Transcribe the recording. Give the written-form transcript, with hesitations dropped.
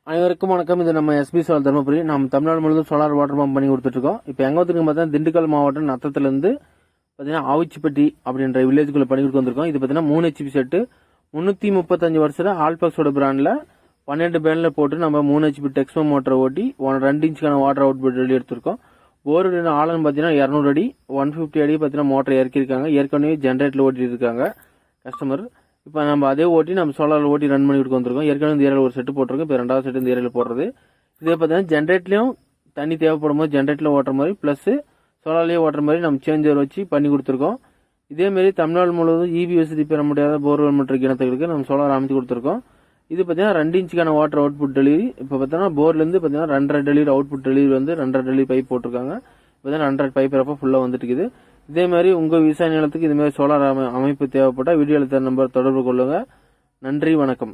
அனைவருக்கும் வணக்கம். இது நம்ம எஸ்பி சோலார் தர்மபுரி. நம்ம தமிழ்நாடு முழுவதும் சோலார் வாட்டர் பம்ப் பண்ணி கொடுத்துட்டு இருக்கோம். இப்போ எங்க வந்துருக்கு பார்த்தீங்கன்னா திண்டுக்கல் மாவட்டம் நத்தத்திலிருந்து பார்த்தீங்கன்னா ஆவிச்சிப்பட்டி அப்படின்ற வில்லேஜுக்குள்ள பண்ணி கொடுத்து வந்திருக்கோம். இது பார்த்தீங்கன்னா 3 HP செட்டு 335 வருஷத்துல ஆல்பாக்ஸோட பிராண்ட்ல 12 பேனல போட்டு நம்ம 3 HP டெக்ஸ்மோ மோட்டரை ஓட்டி 2 இன்ச்சுக்கான வாட்டர் அவுட்புட் வெளியே எடுத்திருக்கோம். போர் ஆழம் பார்த்தீங்கன்னா 200 அடி 150 அடி பார்த்தீங்கன்னா மோட்டர் இறக்கிருக்காங்க. ஏற்கனவே ஜென்ரேட்டர்ல ஓட்டிட்டு இருக்காங்க கஸ்டமர். இப்போ நம்ம அதே ஓட்டி நம்ம சோலாரில் ஓட்டி ரன் பண்ணி கொடுக்க வந்திருக்கோம். ஏற்கனவே இந்த ஏரியாவில் ஒரு செட்டு போட்டிருக்கோம். இப்போ 2வது செட்டு இந்த ஏரியாவில் போடுறது. இதே பார்த்தீங்கன்னா ஜென்ரேட்லையும் தண்ணி தேவைப்படும் போது ஜென்ரேட்டில் ஓட்டுற மாதிரி ப்ளஸ் சோலார்லேயே ஓட்டுற மாதிரி நம்ம சேஞ்சர் வச்சு பண்ணி கொடுத்துருக்கோம். இதேமாரி தமிழ்நாடு முழுவதும் இபி வசதி பெற முடியாத போர்வெல் மற்றும் கிணத்துகளுக்கு நம்ம சோலார் அமைத்து கொடுத்துருக்கோம். இது பார்த்தீங்கன்னா 2 இன்ச்சுக்கான வாட்டர் அவுட்புட் டெலிவரி. இப்போ பார்த்தீங்கன்னா போர்லேருந்து பார்த்தீங்கன்னா 2.5 டெலிவரி அவுட்புட் டெலிவரி வந்து 2.5 டெலிவரி பைப் போட்டிருக்காங்க. இப்போ 100 பைப் ரப்ப ஃபுல்லாக வந்துட்டு இருக்குது. இதே மாதிரி உங்க விவசாய நிலத்துக்கு இது மாதிரி சோலார் அமைப்பு தேவைப்பட்டால் வீடியோவில் தர நம்பர் தொடர்பு கொள்ளுங்க. நன்றி, வணக்கம்.